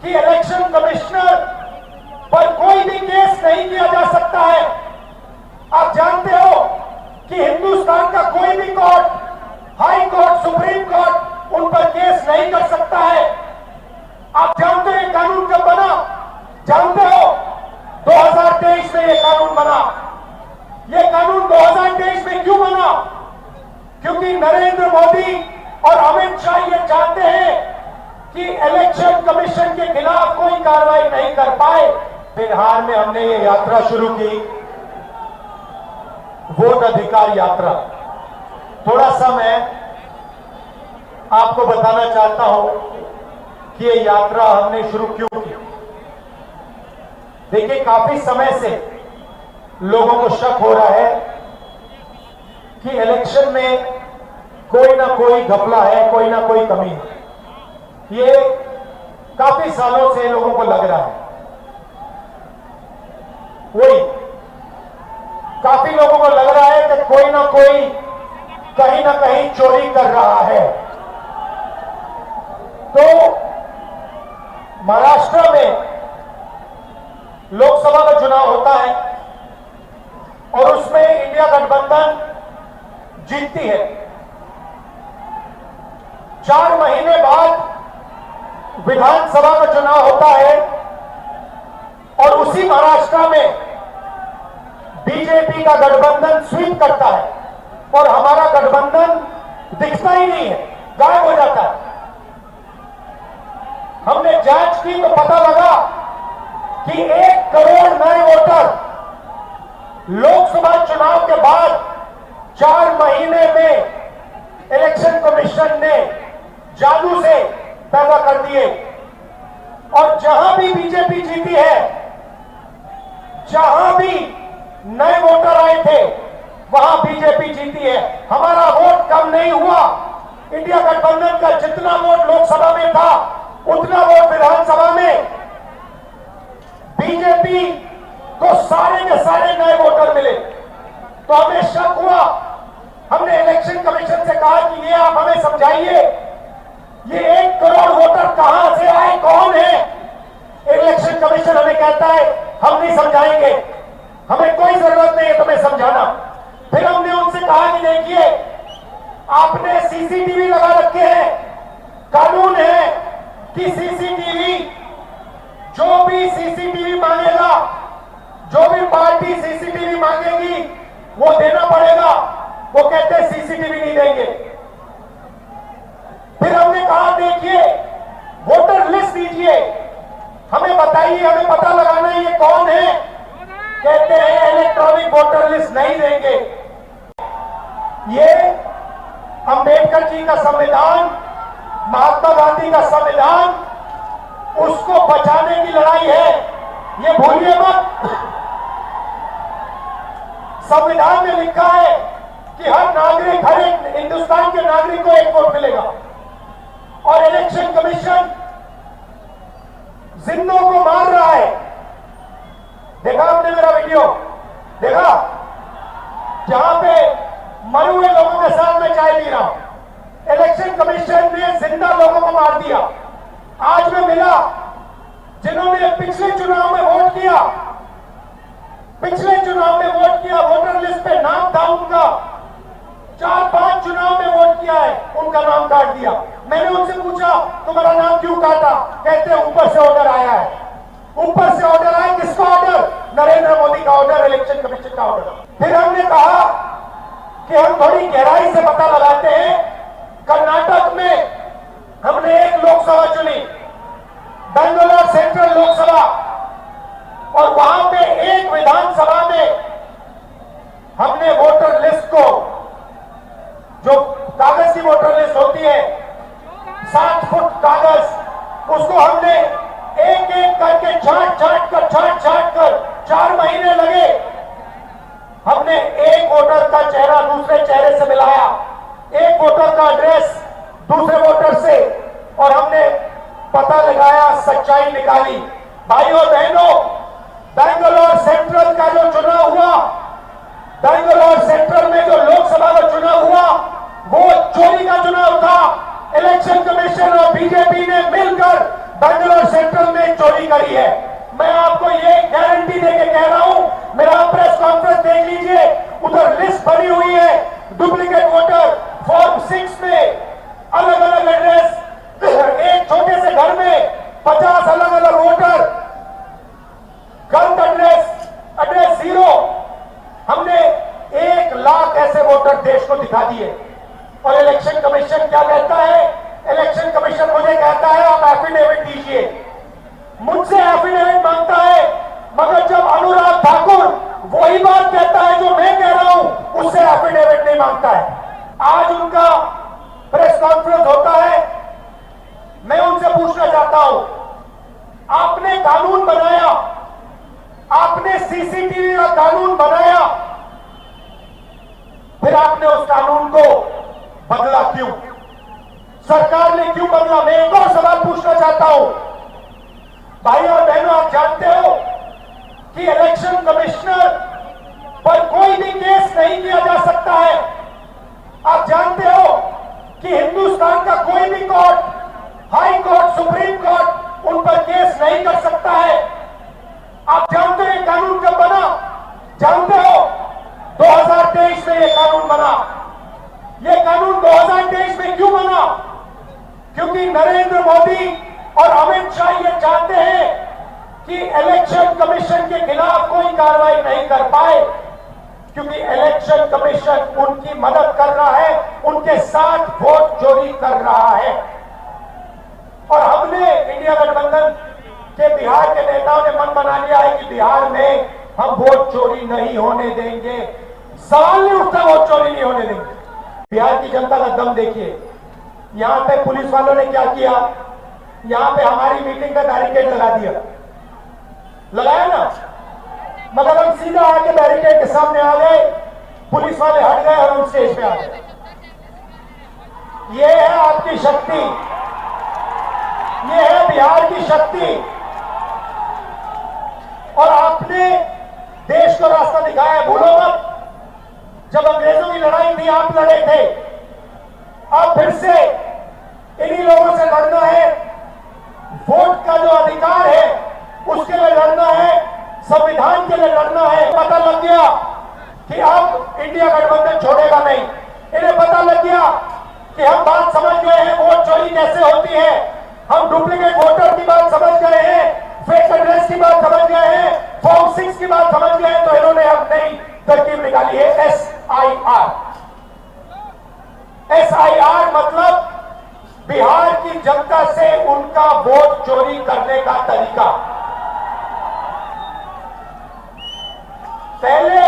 कि election commissioner पर कोई भी केस नहीं किया जा सकता है। आप जानते हो कि हिंदुस्तान का कोई भी court, high court, supreme court उन पर केस नहीं कर सकता है। आप जानते हो ये कानून कब बना? जानते हो 2023 में ये कानून बना। ये कानून 2023 में क्यों बना? क्योंकि नरेंद्र मोदी और अमित शाह ये चाहते हैं कि इलेक्शन कमीशन के खिलाफ कोई कार्रवाई नहीं कर पाए। बिहार में हमने ये यात्रा शुरू की, वोट अधिकार यात्रा। थोड़ा सा मैं आपको बताना चाहता हूं कि ये यात्रा हमने शुरू क्यों की। देखिए, काफी समय से लोगों को शक हो रहा है कि इलेक्शन में कोई ना कोई घपला है, कोई ना कोई कमी है। ये काफी सालों से लोगों को लग रहा है। वही काफी लोगों को लग रहा है कि कोई ना कोई कहीं ना कहीं चोरी कर रहा है। तो महाराष्ट्र में लोकसभा का चुनाव होता है और उसमें इंडिया गठबंधन जीतती है। 4 महीने बाद विधानसभा का चुनाव होता है और उसी महाराष्ट्र में बीजेपी का गठबंधन स्वीप करता है और हमारा गठबंधन दिखता ही नहीं है, गायब हो जाता है। हमने जांच की तो पता लगा कि 1 करोड़ नए वोटर लोकसभा चुनाव के बाद 4 महीने में इलेक्शन कमीशन ने जादू से पैदा कर दिए। और जहां भी बीजेपी जीती है, जहां भी नए वोटर आए थे, वहां बीजेपी जीती है। हमारा वोट कम नहीं हुआ। इंडिया गठबंधन का जितना वोट लोकसभा में था उतना वोट विधानसभा में बीजेपी को सारे के सारे नए वोटर मिले। तो हमें शक हुआ। हमने इलेक्शन कमीशन से कहा कि ये आप हमें समझाइए, ये 1 करोड़ वोटर कहां से आए, कौन है? इलेक्शन कमीशन हमें कहता है हम नहीं समझाएंगे, हमें कोई जरूरत नहीं है तुम्हें समझाना। फिर हमने उनसे कहा कि देखिए, आपने सीसीटीवी लगा रखे हैं, कानून है कि सीसीटीवी, जो भी सीसीटीवी मांगेगा, जो भी पार्टी सीसीटीवी मांगेगी वो देना पड़ेगा। वो कहते हैं सीसीटीवी नहीं देंगे। फिर हमने कहा देखिए, वोटर लिस्ट दीजिए, हमें बताइए, हमें पता लगाना है ये कौन है। कहते हैं इलेक्ट्रॉनिक वोटर लिस्ट नहीं देंगे। ये अंबेडकर जी का संविधान, महात्मा गांधी का संविधान, उसको बचाने की लड़ाई है, ये भूलिए मत। संविधान में लिखा है कि हर नागरिक, हर एक हिंदुस्तान के नागरिक को 1 वोट मिलेगा। और इलेक्शन कमीशन जिंदों को मार रहा है। देखा आपने मेरा वीडियो? देखा? जहां पे मरे हुए लोगों के साथ मैं चाय पी रहा हूं। इलेक्शन कमीशन ने जिंदा लोगों को मार दिया। आज मैं मिला जिन्होंने पिछले चुनाव में वोट किया, पिछले चुनाव में वोट किया, वोटर लिस्ट पे नाम था उनका, 4-5 चुनाव में वोट किया है, उनका नाम काट दिया। मैंने उनसे पूछा तुम्हारा नाम क्यों काटा? कहते हैं ऊपर से ऑर्डर आया है। ऊपर से ऑर्डर आया, किसका ऑर्डर? नरेंद्र मोदी का ऑर्डर, इलेक्शन कमीशन का ऑर्डर। फिर हमने कहा कि हम थोड़ी गहराई से पता लगाते हैं। कर्नाटक में हमने एक लोकसभा चुनी, बेंगलोर सेंट्रल लोकसभा, और वहां पे एक विधानसभा में हमने वोटर लिस्ट को, जो कागज की वोटर लिस्ट होती है, 7 फुट कागज, उसको हमने एक एक करके छांट छांट कर 4 महीने लगे। हमने एक वोटर का चेहरा दूसरे चेहरे से मिलाया, एक वोटर का एड्रेस दूसरे वोटर से, और हमने पता लगाया, सच्चाई निकाली। भाइयों बहनों, बेंगलोर सेंट्रल का जो चुनाव हुआ, बेंगलोर सेंट्रल में जो लोकसभा का चुनाव हुआ, वो चोरी का चुनाव था। इलेक्शन कमीशन और बीजेपी ने मिलकर बेंगलोर सेंट्रल में ने चोरी करी है। मैं आपको ये गारंटी देके कह रहा हूं, मेरा प्रेस कॉन्फ्रेंस देख लीजिए, उधर लिस्ट बनी हुई है, डुप्लीकेट वोटर फॉर्म 6 में अलग अलग एड्रेस, एक छोटे से घर में 50 अलग अलग वोटर, गलत एड्रेस 0। हमने 1 लाख ऐसे वोटर देश को दिखा दिए। और इलेक्शन कमीशन क्या कहता है? इलेक्शन कमीशन मुझे कहता है आप एफिडेविट दीजिए, मुझसे एफिडेविट मांगता है, मगर जब अनुराग ठाकुर वही बात कहता है जो मैं कह रहा हूं, उससे एफिडेविट नहीं मांगता है। आज उनका प्रेस कॉन्फ्रेंस होता है, मैं उनसे पूछना चाहता हूं, आपने कानून बनाया, आपने सीसीटीवी का कानून बनाया, फिर आपने उस कानून को बदला क्यों? सरकार ने क्यों बदला? मैं एक और सवाल पूछना चाहता हूं, भाई और बहनों, आप जानते हो कि इलेक्शन कमिश्नर पर कोई भी केस नहीं किया जा सकता है। आप जानते हो कि हिंदुस्तान का कोई भी court, high court, supreme court उन पर केस नहीं कर सकता है। आप जानते हो ये कानून कब बना? जानते हो? 2023 में ये कानून बना। ये कानून 2023 में क्यों बना? क्योंकि नरेंद्र मोदी और अमित शाह ये चाहते हैं कि इलेक्शन कमीशन के खिलाफ कोई कार्रवाई नहीं कर पाए, क्योंकि इलेक्शन कमीशन उनकी मदद कर रहा है, उनके साथ वोट चोरी कर रहा है। और हमने इंडिया गठबंधन के बिहार के नेताओं ने मन बना लिया है कि बिहार में हम वोट चोरी नहीं होने देंगे। सवाल नहीं उठता, वोट चोरी नहीं होने देंगे। बिहार की जनता का दम देखिए। यहां पे पुलिस वालों ने क्या किया? यहां पे हमारी मीटिंग का बैरिकेड लगा दिया, लगाया ना, मगर हम सीधा आके बैरिकेड के सामने आ गए, पुलिस वाले हट गए और हम स्टेज पे आ गए। ये है आपकी शक्ति, ये है बिहार की शक्ति। और आपने देश को रास्ता दिखाया है, भूलो मत। जब अंग्रेजों की लड़ाई थी, आप लड़े थे, अब फिर से इन्हीं लोगों से लड़ना है। वोट का जो अधिकार है उसके लिए लड़ना है, संविधान के लिए लड़ना है। पता लग गया कि अब इंडिया गठबंधन छोड़ेगा नहीं। इन्हें पता लग गया कि हम बात समझ गए हैं, वोट चोरी कैसे होती है, हम डुप्लीकेट वोटर की बात समझ गए हैं, फेक एड्रेस की बात समझ गए हैं, फॉर्म 6 की बात समझ गए हैं। तो इन्होंने अब नई तरकीब निकाली है, SIR। SIR मतलब बिहार की जनता से उनका वोट चोरी करने का तरीका। पहले